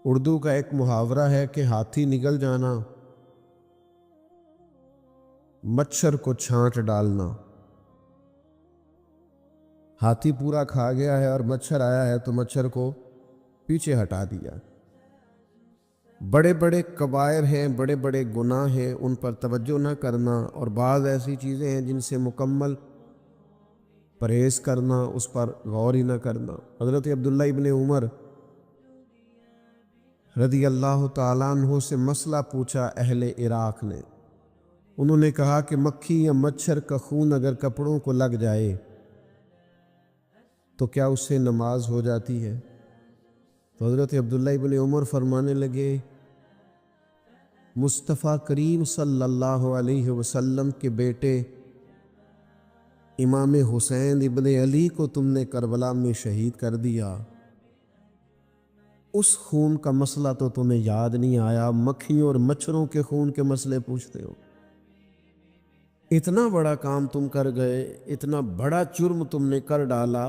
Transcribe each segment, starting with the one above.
اردو کا ایک محاورہ ہے کہ ہاتھی نگل جانا، مچھر کو چھانٹ ڈالنا۔ ہاتھی پورا کھا گیا ہے اور مچھر آیا ہے تو مچھر کو پیچھے ہٹا دیا۔ بڑے بڑے کبائر ہیں، بڑے بڑے گناہ ہیں، ان پر توجہ نہ کرنا، اور بعض ایسی چیزیں ہیں جن سے مکمل پرہیز کرنا، اس پر غور ہی نہ کرنا۔ حضرت عبداللہ ابن عمر رضی اللہ تعالیٰ عنہ سے مسئلہ پوچھا اہل عراق نے۔ انہوں نے کہا کہ مکھی یا مچھر کا خون اگر کپڑوں کو لگ جائے تو کیا اس سے نماز ہو جاتی ہے؟ تو حضرت عبداللہ ابن عمر فرمانے لگے، مصطفیٰ کریم صلی اللہ علیہ وسلم کے بیٹے امام حسین ابن علی کو تم نے کربلا میں شہید کر دیا، اس خون کا مسئلہ تو تمہیں یاد نہیں آیا، مکھیوں اور مچھروں کے خون کے مسئلے پوچھتے ہو۔ اتنا بڑا کام تم کر گئے، اتنا بڑا جرم تم نے کر ڈالا،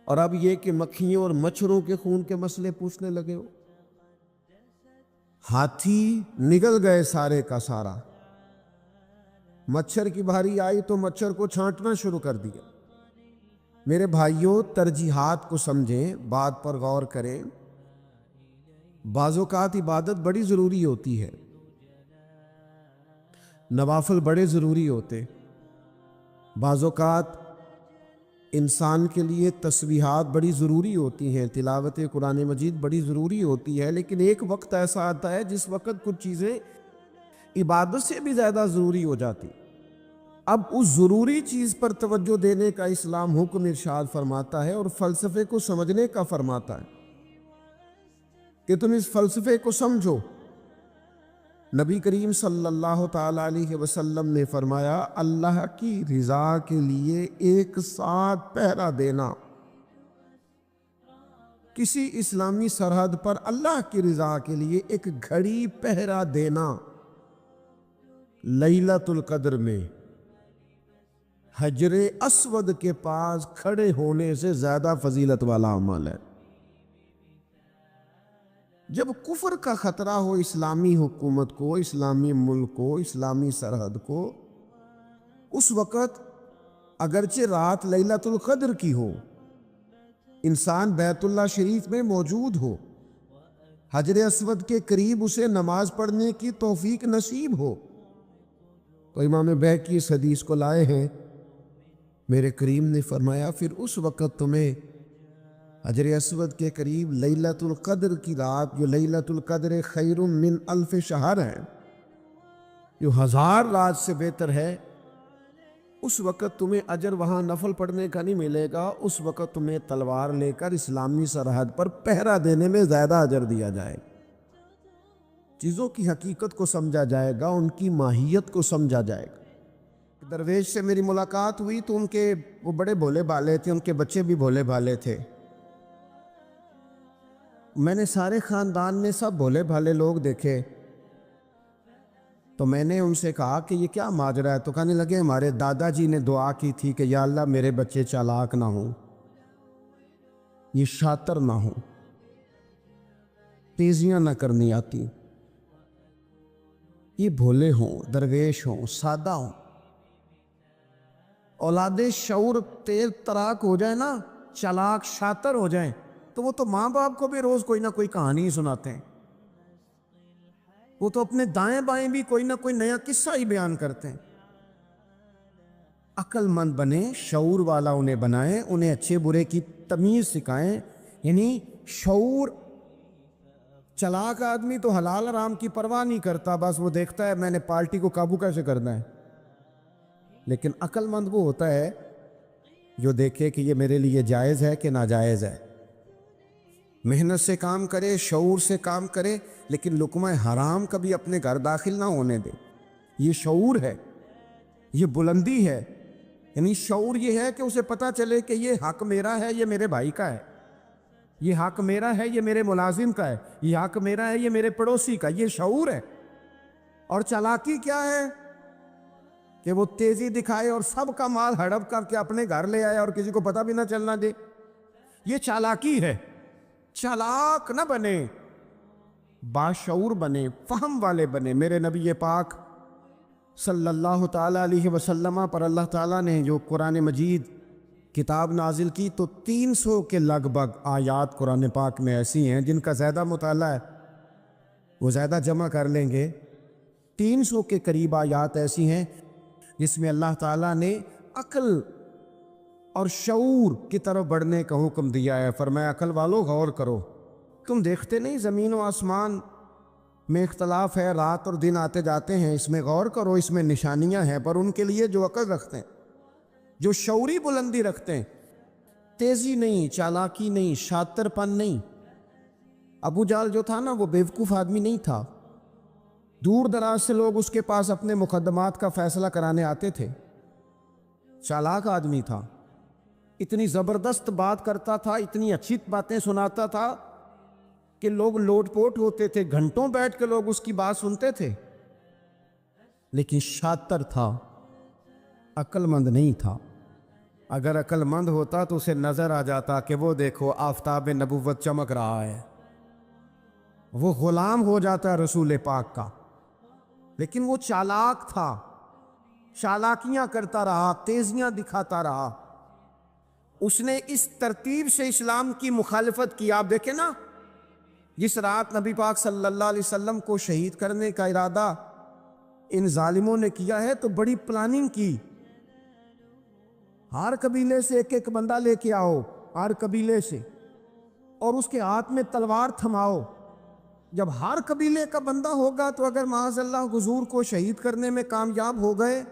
اور اب یہ کہ مکھیوں اور مچھروں کے خون کے مسئلے پوچھنے لگے ہو۔ ہاتھی نگل گئے سارے کا سارا، مچھر کی باری آئی تو مچھر کو چھانٹنا شروع کر دیا۔ میرے بھائیوں، ترجیحات کو سمجھیں، بات پر غور کریں۔ بعض اوقات عبادت بڑی ضروری ہوتی ہے، نوافل بڑے ضروری ہوتے، بعض اوقات انسان کے لیے تسبیحات بڑی ضروری ہوتی ہیں، تلاوت قرآن مجید بڑی ضروری ہوتی ہے، لیکن ایک وقت ایسا آتا ہے جس وقت کچھ چیزیں عبادت سے بھی زیادہ ضروری ہو جاتی۔ اب اس ضروری چیز پر توجہ دینے کا اسلام حکم ارشاد فرماتا ہے، اور فلسفے کو سمجھنے کا فرماتا ہے کہ تم اس فلسفے کو سمجھو۔ نبی کریم صلی اللہ تعالی علیہ وسلم نے فرمایا، اللہ کی رضا کے لیے ایک ساتھ پہرا دینا، کسی اسلامی سرحد پر اللہ کی رضا کے لیے ایک گھڑی پہرا دینا لیلۃ القدر میں حجر اسود کے پاس کھڑے ہونے سے زیادہ فضیلت والا عمل ہے۔ جب کفر کا خطرہ ہو اسلامی حکومت کو، اسلامی ملک کو، اسلامی سرحد کو، اس وقت اگرچہ رات لیلۃ القدر کی ہو، انسان بیت اللہ شریف میں موجود ہو، حجر اسود کے قریب اسے نماز پڑھنے کی توفیق نصیب ہو، تو امام بیہقی اس حدیث کو لائے ہیں، میرے کریم نے فرمایا پھر اس وقت تمہیں حجر اسود کے قریب لیلۃ القدر کی رات، جو لیلۃ القدر خیر من الف شہر ہے، جو 1000 رات سے بہتر ہے، اس وقت تمہیں اجر وہاں نفل پڑھنے کا نہیں ملے گا، اس وقت تمہیں تلوار لے کر اسلامی سرحد پر پہرا دینے میں زیادہ اجر دیا جائے گا۔ چیزوں کی حقیقت کو سمجھا جائے گا، ان کی ماہیت کو سمجھا جائے گا۔ درویش سے میری ملاقات ہوئی تو وہ بڑے بھولے بھالے تھے، ان کے بچے بھی بھولے بھالے تھے۔ میں نے سارے خاندان میں سب بھولے بھالے لوگ دیکھے، تو میں نے ان سے کہا کہ یہ کیا ماجرا ہے؟ تو کہنے لگے ہمارے دادا جی نے دعا کی تھی کہ یا اللہ میرے بچے چالاک نہ ہوں، یہ شاطر نہ ہوں، تیزیاں نہ کرنی آتی، یہ بھولے ہوں، درویش ہوں، سادہ ہوں۔ اولاد شعور تیز تراک ہو جائے نا، چالاک شاطر ہو جائیں، تو وہ تو ماں باپ کو بھی روز کوئی نہ کوئی کہانی سناتے ہیں، وہ تو اپنے دائیں بائیں بھی کوئی نہ کوئی نیا قصہ ہی بیان کرتے ہیں۔ عقل مند بنے، شعور والا انہیں بنائیں، انہیں اچھے برے کی تمیز سکھائیں، یعنی شعور۔ چلاک آدمی تو حلال حرام کی پرواہ نہیں کرتا، بس وہ دیکھتا ہے میں نے پارٹی کو قابو کیسے کرنا ہے، لیکن عقل مند وہ ہوتا ہے جو دیکھے کہ یہ میرے لیے جائز ہے کہ ناجائز ہے، محنت سے کام کرے، شعور سے کام کرے، لیکن لقمہ حرام کبھی اپنے گھر داخل نہ ہونے دے۔ یہ شعور ہے، یہ بلندی ہے، یعنی شعور یہ ہے کہ اسے پتہ چلے کہ یہ حق میرا ہے، یہ میرے بھائی کا ہے، یہ حق میرا ہے، یہ میرے ملازم کا ہے، یہ حق میرا ہے، یہ میرے پڑوسی کا، یہ شعور ہے۔ اور چالاکی کیا ہے کہ وہ تیزی دکھائے اور سب کا مال ہڑپ کر کے اپنے گھر لے آئے اور کسی کو پتہ بھی نہ چلنا دے، یہ چالاکی ہے۔ چالاک نہ بنے، باشعور بنے، فہم والے بنے۔ میرے نبی پاک صلی اللہ تعالیٰ علیہ وسلم پر اللہ تعالیٰ نے جو قرآن مجید کتاب نازل کی تو 300 کے لگ بھگ آیات قرآن پاک میں ایسی ہیں جن کا زیادہ مطالعہ ہے وہ زیادہ جمع کر لیں گے۔ 300 کے قریب آیات ایسی ہیں جس میں اللہ تعالیٰ نے عقل اور شعور کی طرف بڑھنے کا حکم دیا ہے۔ فرمایا عقل والو غور کرو، تم دیکھتے نہیں زمین و آسمان میں اختلاف ہے، رات اور دن آتے جاتے ہیں، اس میں غور کرو، اس میں نشانیاں ہیں۔ پر ان کے لیے جو عقل رکھتے ہیں، جو شعوری بلندی رکھتے ہیں، تیزی نہیں، چالاکی نہیں، شاطر پن نہیں۔ ابو جہل جو تھا نا وہ بیوقوف آدمی نہیں تھا، دور دراز سے لوگ اس کے پاس اپنے مقدمات کا فیصلہ کرانے آتے تھے، چالاک آدمی تھا، اتنی زبردست بات کرتا تھا، اتنی اچھی باتیں سناتا تھا کہ لوگ لوٹ پوٹ ہوتے تھے، گھنٹوں بیٹھ کے لوگ اس کی بات سنتے تھے، لیکن شاطر تھا، عقل مند نہیں تھا۔ اگر عقل مند ہوتا تو اسے نظر آ جاتا کہ وہ دیکھو آفتاب نبوت چمک رہا ہے، وہ غلام ہو جاتا رسول پاک کا۔ لیکن وہ چالاک تھا، چالاکیاں کرتا رہا، تیزیاں دکھاتا رہا، اس نے اس ترتیب سے اسلام کی مخالفت کی۔ آپ دیکھیں نا، جس رات نبی پاک صلی اللہ علیہ وسلم کو شہید کرنے کا ارادہ ان ظالموں نے کیا ہے تو بڑی پلاننگ کی، ہر قبیلے سے ایک ایک بندہ لے کے آؤ، ہر قبیلے سے، اور اس کے ہاتھ میں تلوار تھماؤ۔ جب ہر قبیلے کا بندہ ہوگا تو اگر معاذ اللہ حضور کو شہید کرنے میں کامیاب ہو گئے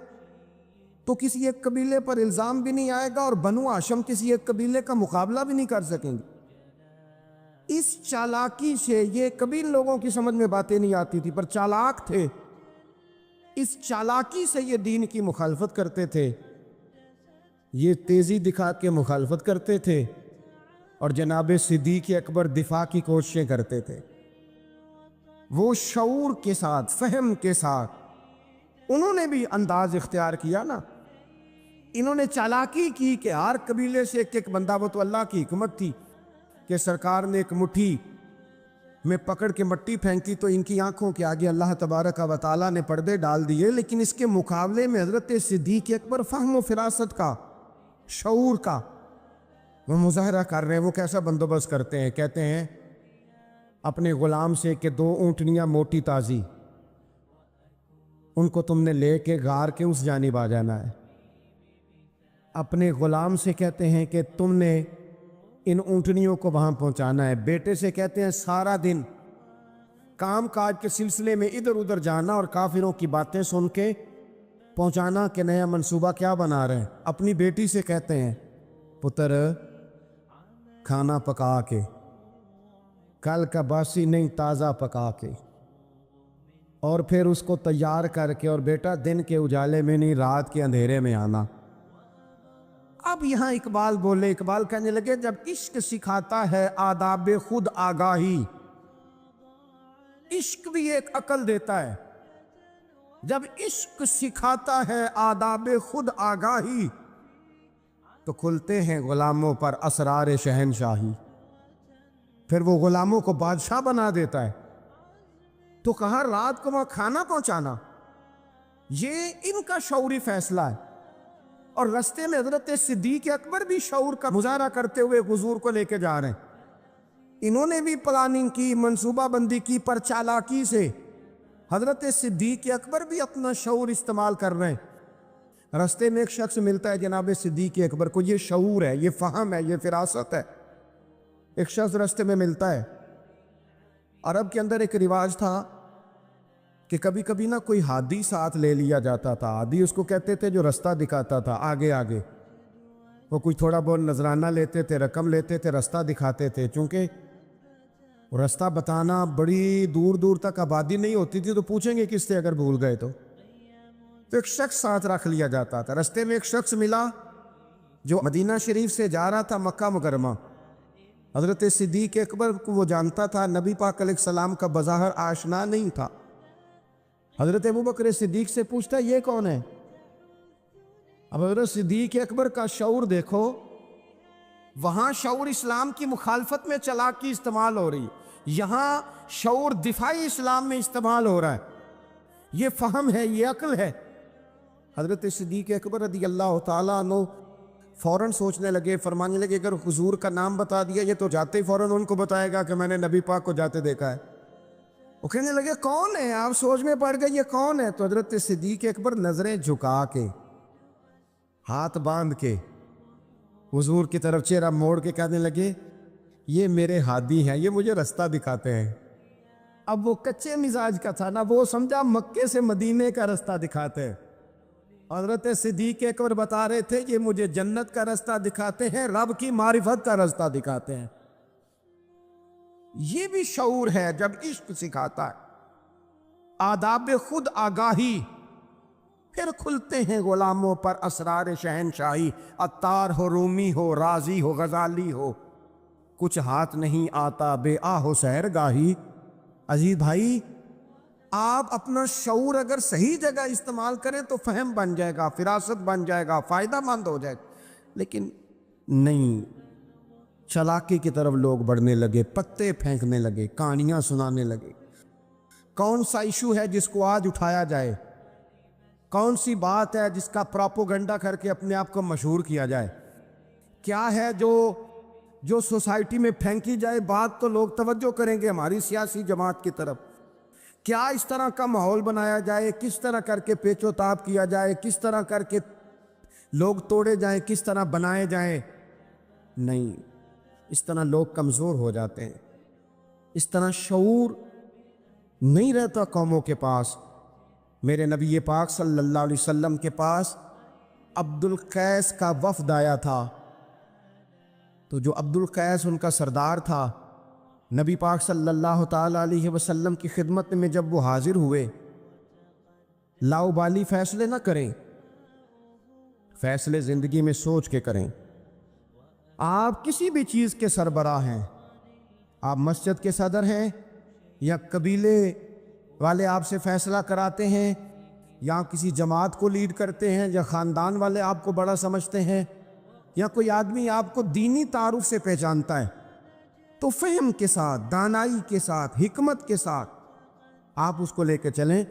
تو کسی ایک قبیلے پر الزام بھی نہیں آئے گا اور بنو ہاشم کسی ایک قبیلے کا مقابلہ بھی نہیں کر سکیں گے۔ اس چالاکی سے، یہ کبھی لوگوں کی سمجھ میں باتیں نہیں آتی تھی پر چالاک تھے، اس چالاکی سے یہ دین کی مخالفت کرتے تھے، یہ تیزی دکھا کے مخالفت کرتے تھے، اور جناب صدیق اکبر دفاع کی کوششیں کرتے تھے۔ وہ شعور کے ساتھ، فہم کے ساتھ انہوں نے بھی انداز اختیار کیا نا، انہوں نے چالاکی کی کہ ہر قبیلے سے ایک ایک بندہ، وہ تو اللہ کی حکمت تھی کہ سرکار نے ایک مٹھی میں پکڑ کے مٹی پھینکی تو ان کی آنکھوں کے آگے اللہ تبارک و تعالیٰ نے پردے ڈال دیے، لیکن اس کے مقابلے میں حضرت صدیق اکبر فہم و فراست کا، شعور کا وہ مظاہرہ کر رہے ہیں۔ وہ کیسا بندوبست کرتے ہیں، کہتے ہیں اپنے غلام سے کہ 2 اونٹنیاں موٹی تازی، ان کو تم نے لے کے غار کے اس جانب آ جانا ہے۔ اپنے غلام سے کہتے ہیں کہ تم نے ان اونٹنیوں کو وہاں پہنچانا ہے۔ بیٹے سے کہتے ہیں سارا دن کام کاج کے سلسلے میں ادھر ادھر جانا اور کافروں کی باتیں سن کے پہنچانا کہ نیا منصوبہ کیا بنا رہے ہیں۔ اپنی بیٹی سے کہتے ہیں پتر کھانا پکا کے، کل کا باسی نہیں تازہ پکا کے، اور پھر اس کو تیار کر کے، اور بیٹا دن کے اجالے میں نہیں رات کے اندھیرے میں آنا۔ اب یہاں اقبال بولے، اقبال کہنے لگے جب عشق سکھاتا ہے آداب خود آگاہی، عشق بھی ایک عقل دیتا ہے، جب عشق سکھاتا ہے آداب خود آگاہی تو کھلتے ہیں غلاموں پر اسرار شہنشاہی، پھر وہ غلاموں کو بادشاہ بنا دیتا ہے۔ تو کہا رات کو وہاں کھانا پہنچانا، یہ ان کا شعوری فیصلہ ہے، اور رستے میں حضرت صدیق اکبر بھی شعور کا مظاہرہ کرتے ہوئے حضور کو لے کے جا رہے ہیں۔ انہوں نے بھی پلاننگ کی، منصوبہ بندی کی، پر چالاکی سے حضرت صدیق اکبر بھی اپنا شعور استعمال کر رہے ہیں۔ رستے میں ایک شخص ملتا ہے جناب صدیق اکبر کو، یہ شعور ہے، یہ فہم ہے، یہ فراست ہے۔ ایک شخص رستے میں ملتا ہے، عرب کے اندر ایک رواج تھا کہ کبھی کبھی نا کوئی ہادی ساتھ لے لیا جاتا تھا۔ ہادی اس کو کہتے تھے جو رستہ دکھاتا تھا آگے آگے، وہ کوئی تھوڑا بہت نذرانہ لیتے تھے، رقم لیتے تھے، رستہ دکھاتے تھے۔ چونکہ رستہ بتانا بڑی دور دور تک آبادی نہیں ہوتی تھی تو پوچھیں گے کس سے اگر بھول گئے تو ایک شخص ساتھ رکھ لیا جاتا تھا۔ رستے میں ایک شخص ملا جو مدینہ شریف سے جا رہا تھا مکہ مکرمہ۔ حضرت صدیق اکبر کو وہ جانتا تھا، نبی پاک علیہ السلام کا بظاہر آشنا نہیں تھا۔ حضرت ابوبکر صدیق سے پوچھتا یہ کون ہے؟ اب حضرت صدیق اکبر کا شعور دیکھو، وہاں شعور اسلام کی مخالفت میں چالاکی استعمال ہو رہی ہے، یہاں شعور دفاعی اسلام میں استعمال ہو رہا ہے، یہ فہم ہے، یہ عقل ہے۔ حضرت صدیق اکبر رضی اللہ تعالیٰ عنہ فوراً سوچنے لگے، فرمانے لگے اگر حضور کا نام بتا دیا یہ تو جاتے ہی فوراً ان کو بتائے گا کہ میں نے نبی پاک کو جاتے دیکھا ہے۔ وہ کہنے لگے کون ہے؟ آپ سوچ میں پڑ گئے یہ کون ہے؟ تو حضرت صدیق اکبر نظریں جھکا کے، ہاتھ باندھ کے حضور کی طرف چہرہ موڑ کے کہنے لگے یہ میرے ہادی ہیں، یہ مجھے رستہ دکھاتے ہیں۔ اب وہ کچے مزاج کا تھا نا، وہ سمجھا مکے سے مدینے کا رستہ دکھاتے ہیں۔ حضرت صدیق اکبر بتا رہے تھے یہ مجھے جنت کا رستہ دکھاتے ہیں، رب کی معرفت کا رستہ دکھاتے ہیں۔ یہ بھی شعور ہے جب عشق سکھاتا ہے، آداب خود آگاہی، پھر کھلتے ہیں غلاموں پر اسرار شہنشاہی۔ عطار ہو، رومی ہو، رازی ہو، غزالی ہو، کچھ ہاتھ نہیں آتا بے آہ و سحر گاہی۔ عزیز بھائی، آپ اپنا شعور اگر صحیح جگہ استعمال کریں تو فہم بن جائے گا، فراست بن جائے گا، فائدہ مند ہو جائے گا، لیکن نہیں، چلاکی کی طرف لوگ بڑھنے لگے، پتے پھینکنے لگے، کہانیاں سنانے لگے۔ کون سا ایشو ہے جس کو آج اٹھایا جائے؟ کون سی بات ہے جس کا پراپوگنڈا کر کے اپنے آپ کو مشہور کیا جائے؟ کیا ہے جو سوسائٹی میں پھینکی جائے بات تو لوگ توجہ کریں گے ہماری سیاسی جماعت کی طرف؟ کیا اس طرح کا ماحول بنایا جائے؟ کس طرح کر کے پیچ و تاب کیا جائے؟ کس طرح کر کے لوگ توڑے جائیں؟ کس طرح بنائے جائیں؟ نہیں، اس طرح لوگ کمزور ہو جاتے ہیں، اس طرح شعور نہیں رہتا قوموں کے پاس۔ میرے نبی پاک صلی اللہ علیہ وسلم کے پاس عبد القیس کا وفد آیا تھا، تو جو عبد القیس ان کا سردار تھا، نبی پاک صلی اللہ تعالیٰ علیہ وسلم کی خدمت میں جب وہ حاضر ہوئے، لاؤبالی فیصلے نہ کریں، فیصلے زندگی میں سوچ کے کریں۔ آپ کسی بھی چیز کے سربراہ ہیں، آپ مسجد کے صدر ہیں یا قبیلے والے آپ سے فیصلہ کراتے ہیں، یا کسی جماعت کو لیڈ کرتے ہیں، یا خاندان والے آپ کو بڑا سمجھتے ہیں، یا کوئی آدمی آپ کو دینی تعارف سے پہچانتا ہے، تو فہم کے ساتھ، دانائی کے ساتھ، حکمت کے ساتھ آپ اس کو لے کے چلیں۔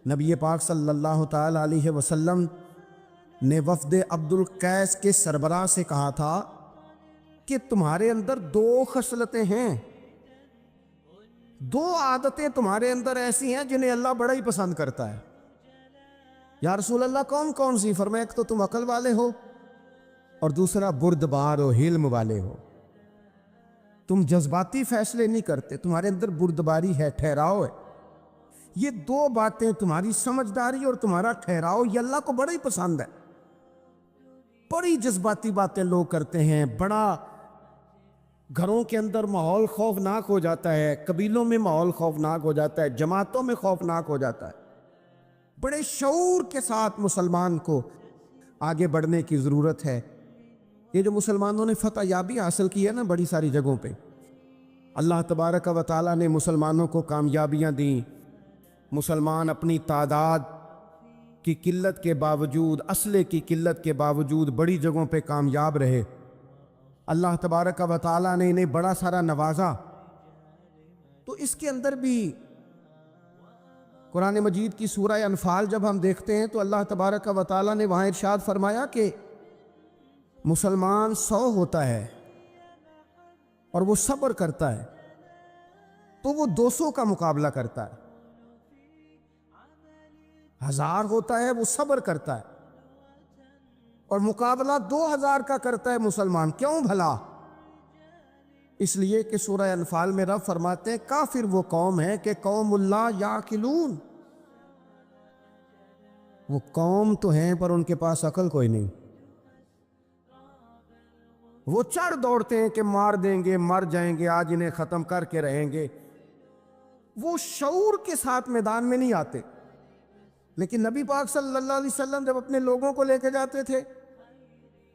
نبی پاک صلی اللہ تعالیٰ علیہ وسلم نے وفد عبد القیس کے سربراہ سے کہا تھا کہ تمہارے اندر دو خصلتیں ہیں، دو عادتیں تمہارے اندر ایسی ہیں جنہیں اللہ بڑا ہی پسند کرتا ہے۔ یا رسول اللہ کون کون سی؟ فرمایا ایک تو تم عقل والے ہو، اور دوسرا بردبار و حلم والے ہو۔ تم جذباتی فیصلے نہیں کرتے، تمہارے اندر بردباری ہے، ٹھہراؤ ہے۔ یہ دو باتیں، تمہاری سمجھداری اور تمہارا ٹھہراؤ، یہ اللہ کو بڑا ہی پسند ہے۔ بڑی جذباتی باتیں لوگ کرتے ہیں، بڑا گھروں کے اندر ماحول خوفناک ہو جاتا ہے، قبیلوں میں ماحول خوفناک ہو جاتا ہے، جماعتوں میں خوفناک ہو جاتا ہے۔ بڑے شعور کے ساتھ مسلمان کو آگے بڑھنے کی ضرورت ہے۔ یہ جو مسلمانوں نے فتح یابی حاصل کی ہے نا بڑی ساری جگہوں پہ، اللہ تبارک و تعالیٰ نے مسلمانوں کو کامیابیاں دیں۔ مسلمان اپنی تعداد کی قلت کے باوجود، اسلحے کی قلت کے باوجود بڑی جگہوں پہ کامیاب رہے۔ اللہ تبارک و تعالیٰ نے انہیں بڑا سارا نوازا۔ تو اس کے اندر بھی قرآن مجید کی سورہ انفال جب ہم دیکھتے ہیں تو اللہ تبارک و تعالیٰ نے وہاں ارشاد فرمایا کہ مسلمان 100 ہوتا ہے اور وہ صبر کرتا ہے تو وہ 200 کا مقابلہ کرتا ہے، 1000 ہوتا ہے وہ صبر کرتا ہے اور مقابلہ 2000 کا کرتا ہے مسلمان۔ کیوں بھلا؟ اس لیے کہ سورہ انفال میں رب فرماتے ہیں کافر وہ قوم ہے کہ قوم اللہ یعقلون، وہ قوم تو ہیں پر ان کے پاس عقل کوئی نہیں، وہ چڑھ دوڑتے ہیں کہ مار دیں گے، مر جائیں گے، آج انہیں ختم کر کے رہیں گے، وہ شعور کے ساتھ میدان میں نہیں آتے۔ لیکن نبی پاک صلی اللہ علیہ وسلم جب اپنے لوگوں کو لے کے جاتے تھے،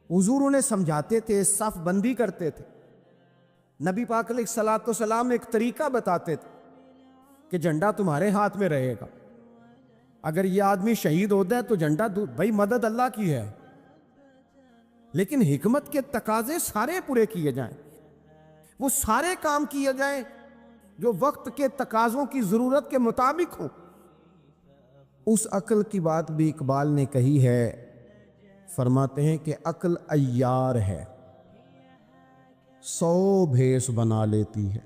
حضور انہیں سمجھاتے تھے، صف بندی کرتے تھے، نبی پاک علیہ الصلوۃ والسلام ایک طریقہ بتاتے تھے کہ جھنڈا تمہارے ہاتھ میں رہے گا، اگر یہ آدمی شہید ہوتا ہے تو جھنڈا بھائی مدد اللہ کی ہے، لیکن حکمت کے تقاضے سارے پورے کیے جائیں، وہ سارے کام کیے جائیں جو وقت کے تقاضوں کی ضرورت کے مطابق ہو۔ اس عقل کی بات بھی اقبال نے کہی ہے، فرماتے ہیں کہ عقل عیار ہے، 100 بھیس بنا لیتی ہے۔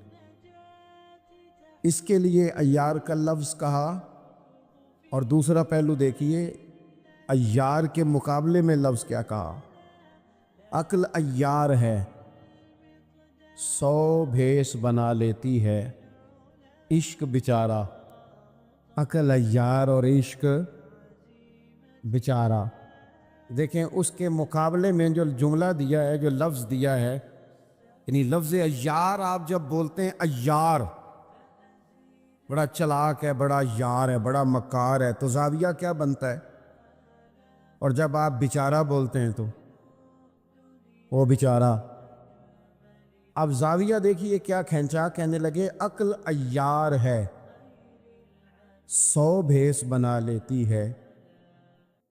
اس کے لیے عیار کا لفظ کہا، اور دوسرا پہلو دیکھیے عیار کے مقابلے میں لفظ کیا کہا۔ عقل عیار ہے، 100 بھیس بنا لیتی ہے، عشق بیچارہ۔ عقل عیار اور عشق بیچارہ۔ دیکھیں اس کے مقابلے میں جو جملہ دیا ہے، جو لفظ دیا ہے، یعنی لفظ عیار آپ جب بولتے ہیں عیار بڑا چلاک ہے، بڑا یار ہے، بڑا مکار ہے، تو زاویہ کیا بنتا ہے؟ اور جب آپ بیچارہ بولتے ہیں تو وہ بیچارہ۔ اب زاویہ دیکھیے کیا کھینچا، کہنے لگے عقل عیار ہے، 100 بھیس بنا لیتی ہے،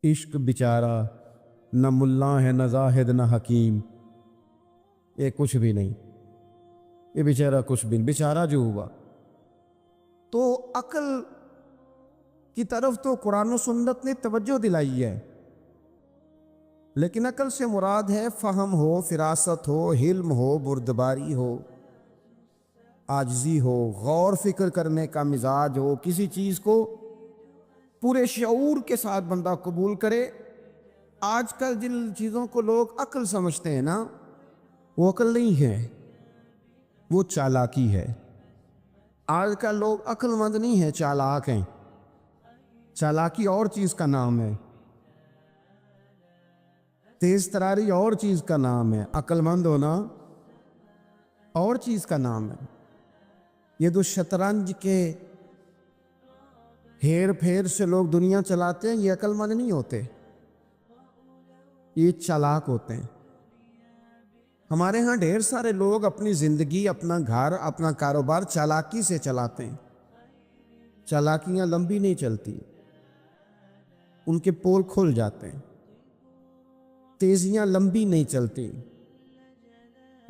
عشق بیچارہ، نہ ملا ہے نہ زاہد نہ حکیم، یہ کچھ بھی نہیں، یہ بیچارہ کچھ بھی نہیں، بیچارہ جو ہوا۔ تو عقل کی طرف تو قرآن و سنت نے توجہ دلائی ہے، لیکن عقل سے مراد ہے فہم ہو، فراست ہو، حلم ہو، بردباری ہو، عاجزی ہو، غور فکر کرنے کا مزاج ہو، کسی چیز کو پورے شعور کے ساتھ بندہ قبول کرے۔ آج کل جن چیزوں کو لوگ عقل سمجھتے ہیں نا، وہ عقل نہیں ہے، وہ چالاکی ہے۔ آج کل لوگ عقل مند نہیں ہیں، چالاک ہیں۔ چالاکی اور چیز کا نام ہے، تیز تراری اور چیز کا نام ہے، عقل مند ہونا اور چیز کا نام ہے۔ یہ تو شطرنج کے ہیر پھیر سے لوگ دنیا چلاتے ہیں، یہ عقل مند نہیں ہوتے، یہ چالاک ہوتے ہیں۔ ہمارے ہاں ڈھیر سارے لوگ اپنی زندگی، اپنا گھر، اپنا کاروبار چالاکی سے چلاتے ہیں۔ چالاکیاں لمبی نہیں چلتی، ان کے پول کھل جاتے ہیں۔ تیزیاں لمبی نہیں چلتی،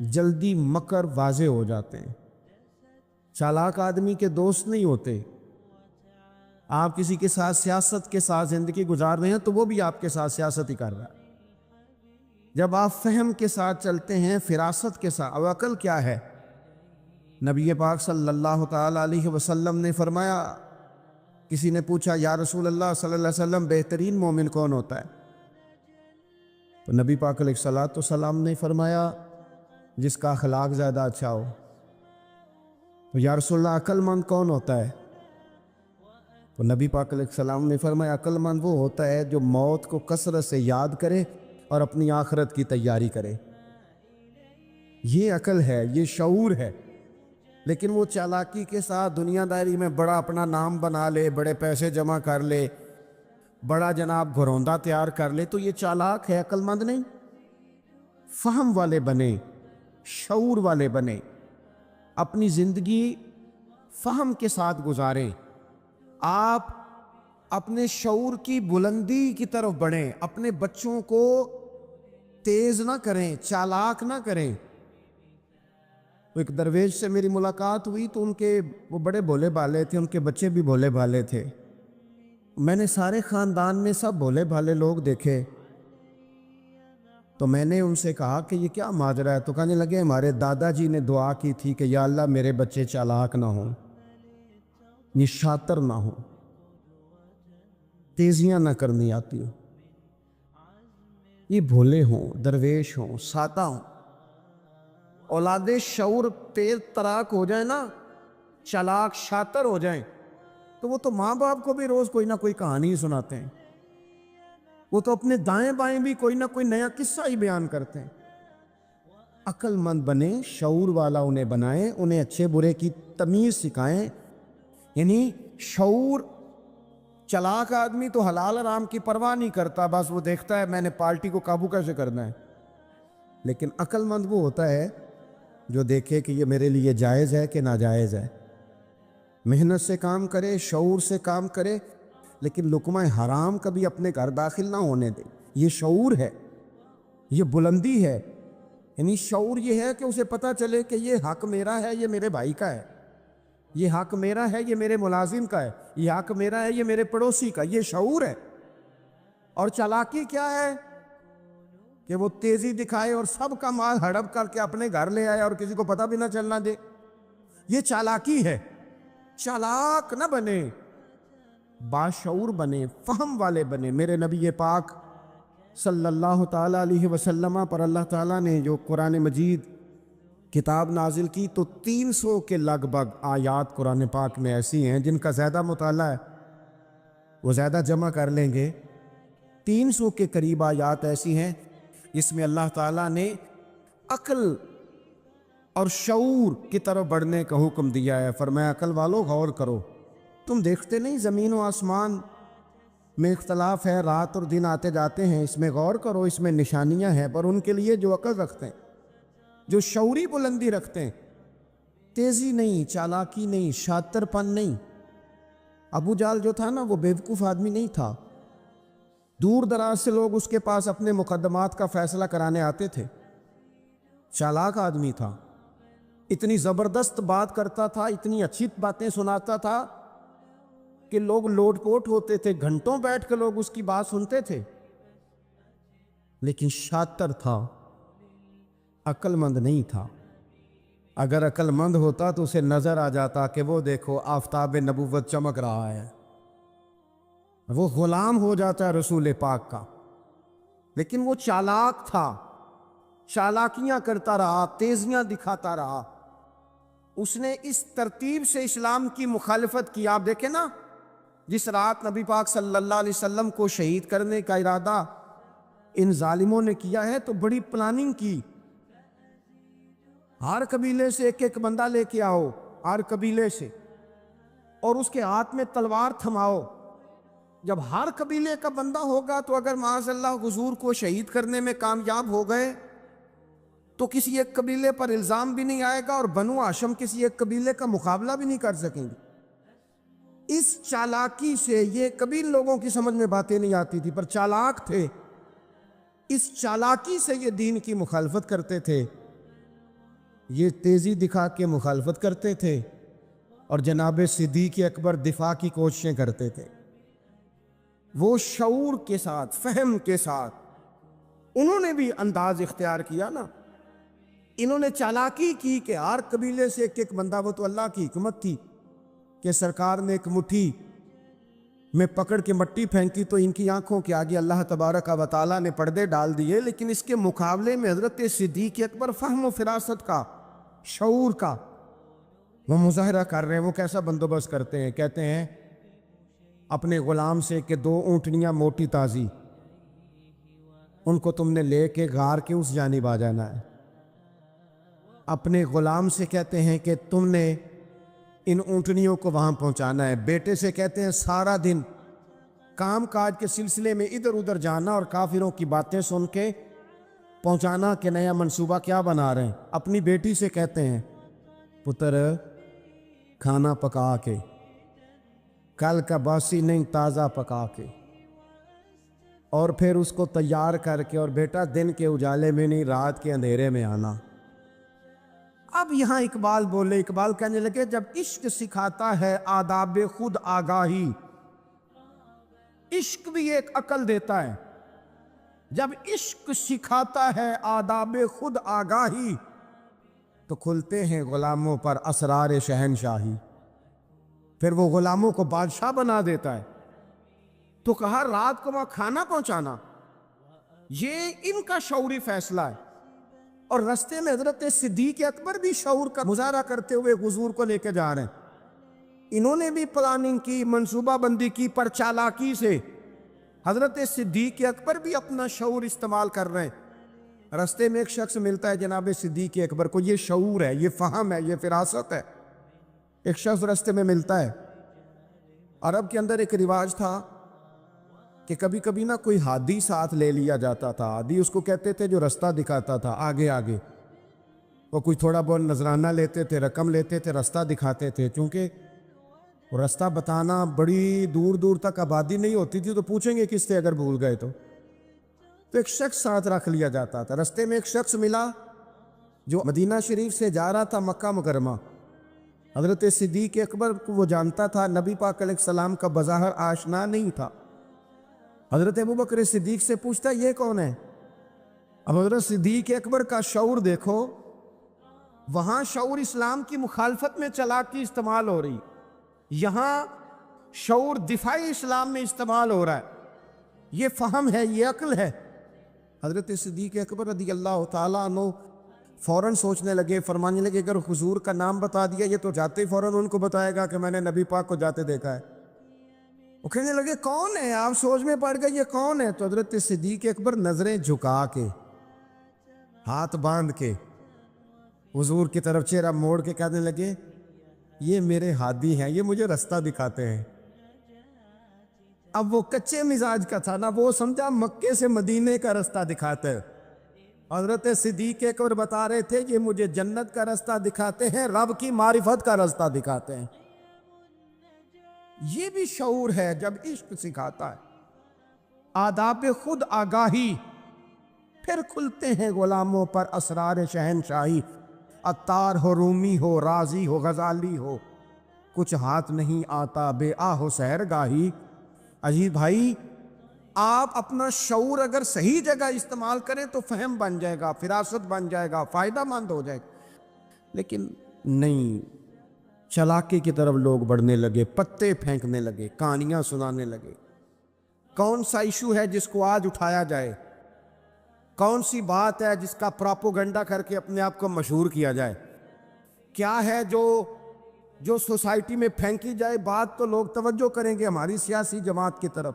جلدی مکر واضح ہو جاتے ہیں۔ چالاک آدمی کے دوست نہیں ہوتے۔ آپ کسی کے ساتھ سیاست کے ساتھ زندگی گزار رہے ہیں تو وہ بھی آپ کے ساتھ سیاست ہی کر رہا ہے۔ جب آپ فہم کے ساتھ چلتے ہیں، فراست کے ساتھ، اب عقل کیا ہے؟ نبی پاک صلی اللہ تعالی علیہ وسلم نے فرمایا، کسی نے پوچھا یا رسول اللہ صلی اللہ علیہ وسلم بہترین مومن کون ہوتا ہے؟ تو نبی پاک علیہ الصلوۃ والسلام نے فرمایا جس کا اخلاق زیادہ اچھا ہو۔ تو یا رسول اللہ عقل مند کون ہوتا ہے؟ تو نبی پاک علیہ السلام نے فرمایا عقل مند وہ ہوتا ہے جو موت کو کثرت سے یاد کرے اور اپنی آخرت کی تیاری کرے۔ یہ عقل ہے، یہ شعور ہے۔ لیکن وہ چالاکی کے ساتھ دنیا داری میں بڑا اپنا نام بنا لے، بڑے پیسے جمع کر لے، بڑا جناب گھروندہ تیار کر لے، تو یہ چالاک ہے، عقل مند نہیں۔ فہم والے بنے، شعور والے بنے، اپنی زندگی فہم کے ساتھ گزاریں۔ آپ اپنے شعور کی بلندی کی طرف بڑھیں، اپنے بچوں کو تیز نہ کریں، چالاک نہ کریں۔ ایک درویش سے میری ملاقات ہوئی تو وہ بڑے بھولے بھالے تھے، ان کے بچے بھی بھولے بھالے تھے۔ میں نے سارے خاندان میں سب بھولے بھالے لوگ دیکھے، تو میں نے ان سے کہا کہ یہ کیا ماجرا ہے؟ تو کہنے لگے ہمارے دادا جی نے دعا کی تھی کہ یا اللہ میرے بچے چالاک نہ ہوں، یہ شاطر نہ ہوں، تیزیاں نہ کرنی آتی ہوں، یہ بھولے ہوں، درویش ہوں، سادہ ہوں۔ اولاد شعور تیز تراک ہو جائیں نا، چالاک شاطر ہو جائیں، تو وہ تو ماں باپ کو بھی روز کوئی نہ کوئی کہانی سناتے ہیں، وہ تو اپنے دائیں بائیں بھی کوئی نہ کوئی نیا قصہ ہی بیان کرتے ہیں۔ عقل مند بنیں، شعور والا انہیں بنائیں، انہیں اچھے برے کی تمیز سکھائیں۔ یعنی شعور، چلاک آدمی تو حلال حرام کی پرواہ نہیں کرتا، بس وہ دیکھتا ہے میں نے پارٹی کو قابو کیسے کرنا ہے۔ لیکن عقل مند وہ ہوتا ہے جو دیکھے کہ یہ میرے لیے جائز ہے کہ ناجائز ہے، محنت سے کام کرے، شعور سے کام کرے، لیکن لقمہ حرام کبھی اپنے گھر داخل نہ ہونے دے۔ یہ شعور ہے، یہ بلندی ہے۔ یعنی شعور یہ ہے کہ اسے پتہ چلے کہ یہ حق میرا ہے، یہ میرے بھائی کا ہے، یہ حق میرا ہے، یہ میرے ملازم کا ہے، یہ حق میرا ہے، یہ میرے پڑوسی کا، یہ شعور ہے۔ اور چالاکی کیا ہے کہ وہ تیزی دکھائے اور سب کا مال ہڑپ کر کے اپنے گھر لے آئے اور کسی کو پتہ بھی نہ چلنا دے۔ یہ چالاکی ہے۔ چالاک نہ بنے، باشعور بنے، فہم والے بنے۔ میرے نبی پاک صلی اللہ تعالیٰ علیہ وسلم پر اللہ تعالیٰ نے جو قرآن مجید کتاب نازل کی تو 300 کے لگ بھگ آیات قرآن پاک میں ایسی ہیں جن کا زیادہ مطالعہ ہے، وہ زیادہ جمع کر لیں گے۔ 300 کے قریب آیات ایسی ہیں جس میں اللہ تعالیٰ نے عقل اور شعور کی طرف بڑھنے کا حکم دیا ہے۔ فرمایا عقل والو غور کرو، تم دیکھتے نہیں زمین و آسمان میں اختلاف ہے، رات اور دن آتے جاتے ہیں، اس میں غور کرو، اس میں نشانیاں ہیں، پر ان کے لیے جو عقل رکھتے ہیں، جو شعوری بلندی رکھتے ہیں، تیزی نہیں، چالاکی نہیں، شاطر پن نہیں۔ ابو جہل جو تھا نا، وہ بیوقوف آدمی نہیں تھا، دور دراز سے لوگ اس کے پاس اپنے مقدمات کا فیصلہ کرانے آتے تھے۔ چالاک آدمی تھا، اتنی زبردست بات کرتا تھا، اتنی اچھی باتیں سناتا تھا کہ لوگ لوٹ پوٹ ہوتے تھے، گھنٹوں بیٹھ کے لوگ اس کی بات سنتے تھے، لیکن شاطر تھا، عقل مند نہیں تھا۔ اگر عقل مند ہوتا تو اسے نظر آ جاتا کہ وہ دیکھو آفتاب نبوت چمک رہا ہے، وہ غلام ہو جاتا ہے رسول پاک کا۔ لیکن وہ چالاک تھا، چالاکیاں کرتا رہا، تیزیاں دکھاتا رہا۔ اس نے اس ترتیب سے اسلام کی مخالفت کی۔ آپ دیکھیں نا، جس رات نبی پاک صلی اللہ علیہ وسلم کو شہید کرنے کا ارادہ ان ظالموں نے کیا ہے تو بڑی پلاننگ کی۔ ہر قبیلے سے ایک ایک بندہ لے کے آؤ، ہر قبیلے سے، اور اس کے ہاتھ میں تلوار تھماؤ۔ جب ہر قبیلے کا بندہ ہوگا تو اگر معاذ اللہ حضور کو شہید کرنے میں کامیاب ہو گئے تو کسی ایک قبیلے پر الزام بھی نہیں آئے گا اور بنو ہاشم کسی ایک قبیلے کا مقابلہ بھی نہیں کر سکیں گے۔ اس چالاکی سے، یہ کبھی لوگوں کی سمجھ میں باتیں نہیں آتی تھی پر چالاک تھے، اس چالاکی سے یہ دین کی مخالفت کرتے تھے، یہ تیزی دکھا کے مخالفت کرتے تھے، اور جناب صدیق اکبر دفاع کی کوششیں کرتے تھے۔ وہ شعور کے ساتھ، فہم کے ساتھ انہوں نے بھی انداز اختیار کیا نا۔ انہوں نے چالاکی کی کہ ہر قبیلے سے ایک ایک بندہ، وہ تو اللہ کی حکمت تھی کہ سرکار نے ایک مٹھی میں پکڑ کے مٹی پھینکی تو ان کی آنکھوں کے آگے اللہ تبارک و تعالیٰ نے پردے ڈال دیے، لیکن اس کے مقابلے میں حضرت صدیق اکبر فہم و فراست کا، شعور کا وہ مظاہرہ کر رہے ہیں۔ وہ کیسا بندوبست کرتے ہیں؟ کہتے ہیں اپنے غلام سے کہ 2 اونٹنیاں موٹی تازی، ان کو تم نے لے کے غار کے اس جانب آ جانا ہے۔ اپنے غلام سے کہتے ہیں کہ تم نے ان اونٹنیوں کو وہاں پہنچانا ہے۔ بیٹے سے کہتے ہیں سارا دن کام کاج کے سلسلے میں ادھر ادھر جانا اور کافروں کی باتیں سن کے پہنچانا کہ نیا منصوبہ کیا بنا رہے ہیں۔ اپنی بیٹی سے کہتے ہیں پتر کھانا پکا کے، کل کا باسی نہیں، تازہ پکا کے، اور پھر اس کو تیار کر کے، اور بیٹا دن کے اجالے میں نہیں، رات کے اندھیرے میں آنا۔ اب یہاں اقبال بولے، اقبال کہنے لگے جب عشق سکھاتا ہے آداب خود آگاہی، عشق بھی ایک عقل دیتا ہے۔ جب عشق سکھاتا ہے آداب خود آگاہی تو کھلتے ہیں غلاموں پر اسرار شہنشاہی، پھر وہ غلاموں کو بادشاہ بنا دیتا ہے۔ تو کہا رات کو وہاں کھانا پہنچانا، یہ ان کا شعوری فیصلہ ہے۔ اور رستے میں حضرت صدیق اکبر بھی شعور کا مظاہرہ کرتے ہوئے حضور کو لے کے جا رہے ہیں۔ انہوں نے بھی پلاننگ کی، منصوبہ بندی کی، پر چالاکی سے حضرت صدیق اکبر بھی اپنا شعور استعمال کر رہے ہیں۔ رستے میں ایک شخص ملتا ہے جناب صدیق اکبر کو، یہ شعور ہے، یہ فہم ہے، یہ فراست ہے۔ ایک شخص رستے میں ملتا ہے۔ عرب کے اندر ایک رواج تھا کہ کبھی کبھی نا کوئی ہادی ساتھ لے لیا جاتا تھا۔ ہادی اس کو کہتے تھے جو رستہ دکھاتا تھا آگے آگے۔ وہ کوئی تھوڑا بہت نذرانہ لیتے تھے، رقم لیتے تھے، رستہ دکھاتے تھے، چونکہ رستہ بتانا بڑی دور دور تک آبادی نہیں ہوتی تھی تو پوچھیں گے کس سے اگر بھول گئے تو ایک شخص ساتھ رکھ لیا جاتا تھا۔ رستے میں ایک شخص ملا جو مدینہ شریف سے جا رہا تھا مکہ مکرمہ۔ حضرت صدیق اکبر کو وہ جانتا تھا، نبی پاک علیہ السلام کا بظاہر آشنا نہیں تھا۔ حضرت ابوبکر صدیق سے پوچھتا یہ کون ہے؟ اب حضرت صدیق اکبر کا شعور دیکھو، وہاں شعور اسلام کی مخالفت میں چالاکی استعمال ہو رہی، یہاں شعور دفاعی اسلام میں استعمال ہو رہا ہے، یہ فہم ہے، یہ عقل ہے۔ حضرت صدیق اکبر رضی اللہ تعالیٰ عنہ فوراً سوچنے لگے، فرمانے لگے اگر حضور کا نام بتا دیا یہ تو جاتے ہی فوراً ان کو بتائے گا کہ میں نے نبی پاک کو جاتے دیکھا ہے۔ وہ کہنے لگے کون ہے؟ آپ سوچ میں پڑ گئے یہ کون ہے؟ تو حضرت صدیق اکبر نظریں جھکا کے، ہاتھ باندھ کے حضور کی طرف چہرہ موڑ کے کہنے لگے یہ میرے ہادی ہیں، یہ مجھے رستہ دکھاتے ہیں۔ اب وہ کچے مزاج کا تھا نا، وہ سمجھا مکے سے مدینے کا رستہ دکھاتے ہیں۔ حضرت صدیق اکبر بتا رہے تھے یہ مجھے جنت کا رستہ دکھاتے ہیں، رب کی معرفت کا رستہ دکھاتے ہیں۔ یہ بھی شعور ہے جب عشق سکھاتا ہے، آداب خود آگاہی، پھر کھلتے ہیں غلاموں پر اسرار شہنشاہی۔ عطار ہو، رومی ہو، رازی ہو، غزالی ہو، کچھ ہاتھ نہیں آتا بے آہ سحر گاہی۔ عجیب بھائی، آپ اپنا شعور اگر صحیح جگہ استعمال کریں تو فہم بن جائے گا، فراست بن جائے گا، فائدہ مند ہو جائے گا، لیکن نہیں، چلاکی کی طرف لوگ بڑھنے لگے، پتے پھینکنے لگے، کہانیاں سنانے لگے۔ کون سا ایشو ہے جس کو آج اٹھایا جائے؟ کون سی بات ہے جس کا پراپوگنڈا کر کے اپنے آپ کو مشہور کیا جائے؟ کیا ہے جو سوسائٹی میں پھینکی جائے بات تو لوگ توجہ کریں گے ہماری سیاسی جماعت کی طرف؟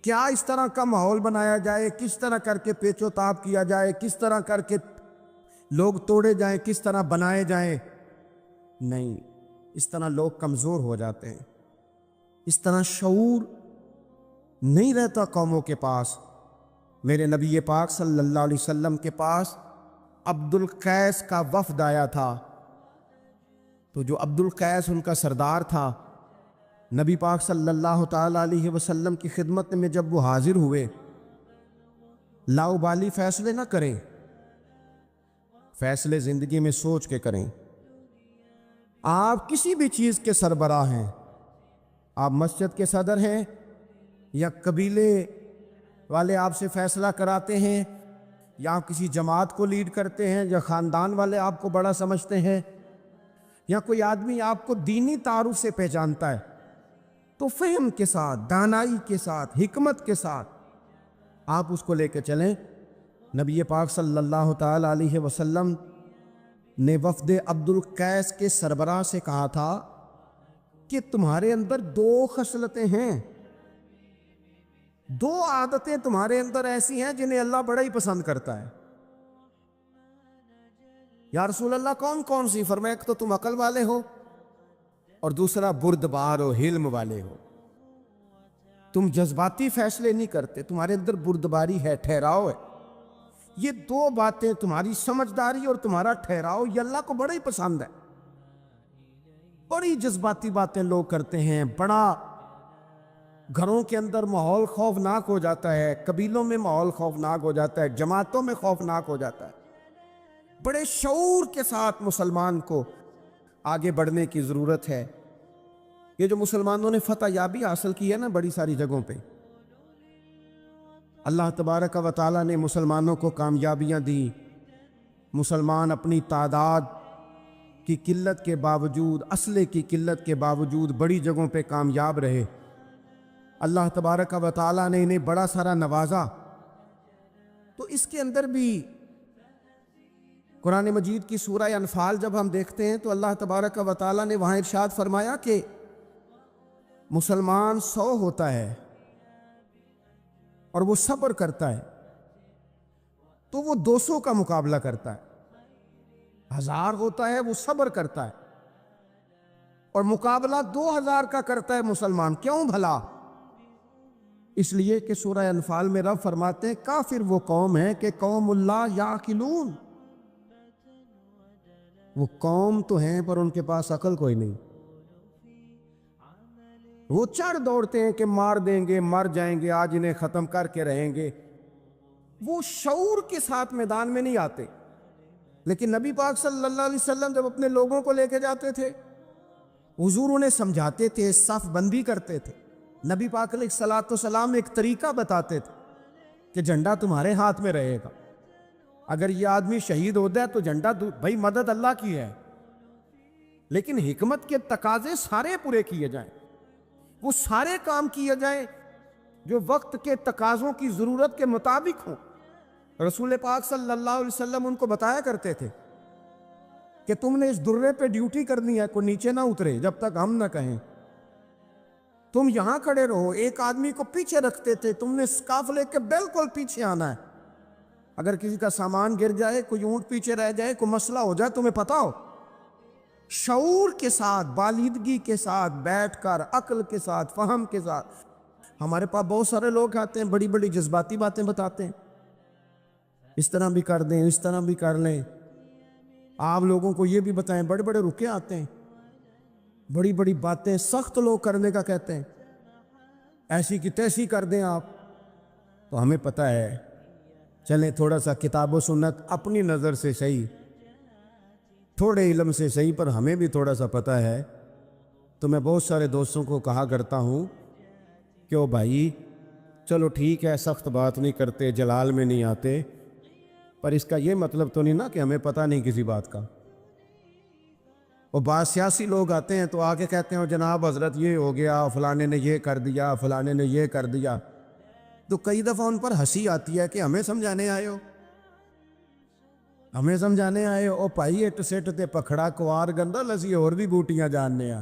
کیا اس طرح کا ماحول بنایا جائے؟ کس طرح کر کے پیچ و تاب کیا جائے؟ کس طرح کر کے لوگ توڑے جائیں؟ کس طرح بنائے جائیں؟ نہیں، اس طرح لوگ کمزور ہو جاتے ہیں، اس طرح شعور نہیں رہتا قوموں کے پاس۔ میرے نبی پاک صلی اللہ علیہ وسلم کے پاس عبد القیس کا وفد آیا تھا، تو جو عبد القیس ان کا سردار تھا، نبی پاک صلی اللہ تعالیٰ علیہ وسلم کی خدمت میں جب وہ حاضر ہوئے، لاؤبالی فیصلے نہ کریں، فیصلے زندگی میں سوچ کے کریں۔ آپ کسی بھی چیز کے سربراہ ہیں، آپ مسجد کے صدر ہیں یا قبیلے والے آپ سے فیصلہ کراتے ہیں، یا آپ کسی جماعت کو لیڈ کرتے ہیں، یا خاندان والے آپ کو بڑا سمجھتے ہیں، یا کوئی آدمی آپ کو دینی تعارف سے پہچانتا ہے، تو فہم کے ساتھ، دانائی کے ساتھ، حکمت کے ساتھ آپ اس کو لے کے چلیں۔ نبی پاک صلی اللہ تعالیٰ علیہ وسلم نے وفد عبد القیس کے سربراہ سے کہا تھا کہ تمہارے اندر دو خصلتیں ہیں، دو عادتیں تمہارے اندر ایسی ہیں جنہیں اللہ بڑا ہی پسند کرتا ہے۔ یا رسول اللہ کون کون سی؟ فرمایا ایک تو تم عقل والے ہو، اور دوسرا بردبار و حلم والے ہو، تم جذباتی فیصلے نہیں کرتے، تمہارے اندر بردباری ہے، ٹھہراؤ ہے۔ یہ دو باتیں، تمہاری سمجھداری اور تمہارا ٹھہراؤ، یہ اللہ کو بڑا ہی پسند ہے۔ بڑی جذباتی باتیں لوگ کرتے ہیں، بڑا گھروں کے اندر ماحول خوفناک ہو جاتا ہے، قبیلوں میں ماحول خوفناک ہو جاتا ہے، جماعتوں میں خوفناک ہو جاتا ہے۔ بڑے شعور کے ساتھ مسلمان کو آگے بڑھنے کی ضرورت ہے۔ یہ جو مسلمانوں نے فتح یابی حاصل کی ہے نا بڑی ساری جگہوں پہ، اللہ تبارک و تعالیٰ نے مسلمانوں کو کامیابیاں دی، مسلمان اپنی تعداد کی قلت کے باوجود، اسلحے کی قلت کے باوجود بڑی جگہوں پہ کامیاب رہے۔ اللہ تبارک و تعالیٰ نے انہیں بڑا سارا نوازا۔ تو اس کے اندر بھی قرآن مجید کی سورہ انفال جب ہم دیکھتے ہیں تو اللہ تبارک و تعالیٰ نے وہاں ارشاد فرمایا کہ مسلمان 100 ہوتا ہے اور وہ صبر کرتا ہے تو وہ 200 کا مقابلہ کرتا ہے، 1000 ہوتا ہے وہ صبر کرتا ہے اور مقابلہ 2000 کا کرتا ہے مسلمان۔ کیوں بھلا؟ اس لیے کہ سورہ انفال میں رب فرماتے ہیں کافر وہ قوم ہے کہ قوم اللہ یعقلون، وہ قوم تو ہیں پر ان کے پاس عقل کوئی نہیں، وہ چڑھ دوڑتے ہیں کہ مار دیں گے، مر جائیں گے، آج انہیں ختم کر کے رہیں گے، وہ شعور کے ساتھ میدان میں نہیں آتے۔ لیکن نبی پاک صلی اللہ علیہ وسلم جب اپنے لوگوں کو لے کے جاتے تھے حضور انہیں سمجھاتے تھے، صف بندی کرتے تھے. نبی پاک علیہ الصلوۃ والسلام ایک طریقہ بتاتے تھے کہ جھنڈا تمہارے ہاتھ میں رہے گا. اگر یہ آدمی شہید ہوتا ہے تو جھنڈا بھائی مدد اللہ کی ہے، لیکن حکمت کے تقاضے سارے پورے کیے جائیں، وہ سارے کام کیے جائیں جو وقت کے تقاضوں کی ضرورت کے مطابق ہوں. رسول پاک صلی اللہ علیہ وسلم ان کو بتایا کرتے تھے کہ تم نے اس درے پہ ڈیوٹی کرنی ہے، کوئی نیچے نہ اترے جب تک ہم نہ کہیں. تم یہاں کھڑے رہو. ایک آدمی کو پیچھے رکھتے تھے، تم نے قافلے کے بالکل پیچھے آنا ہے. اگر کسی کا سامان گر جائے، کوئی اونٹ پیچھے رہ جائے، کوئی مسئلہ ہو جائے، تمہیں پتا ہو. شعور کے ساتھ، بالیدگی کے ساتھ بیٹھ کر، عقل کے ساتھ، فہم کے ساتھ. ہمارے پاس بہت سارے لوگ آتے ہیں، بڑی بڑی جذباتی باتیں بتاتے ہیں، اس طرح بھی کر دیں، اس طرح بھی کر لیں. آپ لوگوں کو یہ بھی بتائیں، بڑے بڑے رکے آتے ہیں، بڑی بڑی باتیں سخت لوگ کرنے کا کہتے ہیں، ایسی کی تیسی کر دیں آپ. تو ہمیں پتہ ہے، چلیں تھوڑا سا کتاب و سنت اپنی نظر سے صحیح، تھوڑے علم سے صحیح، پر ہمیں بھی تھوڑا سا پتہ ہے. تو میں بہت سارے دوستوں کو کہا کرتا ہوں کہ او بھائی چلو ٹھیک ہے، سخت بات نہیں کرتے، جلال میں نہیں آتے، پر اس کا یہ مطلب تو نہیں نا کہ ہمیں پتہ نہیں کسی بات کا. اور بعض سیاسی لوگ آتے ہیں تو آگے کہتے ہیں جناب حضرت یہ ہو گیا، فلانے نے یہ کر دیا، فلانے نے یہ کر دیا. تو کئی دفعہ ان پر ہنسی آتی ہے کہ ہمیں سمجھانے آئے ہو، ہمیں سمجھانے آئے ہو. او بھائی اٹ سٹ تے پکھڑا کوار گندا لسی اور بھی بوٹیاں جاننے ہیں.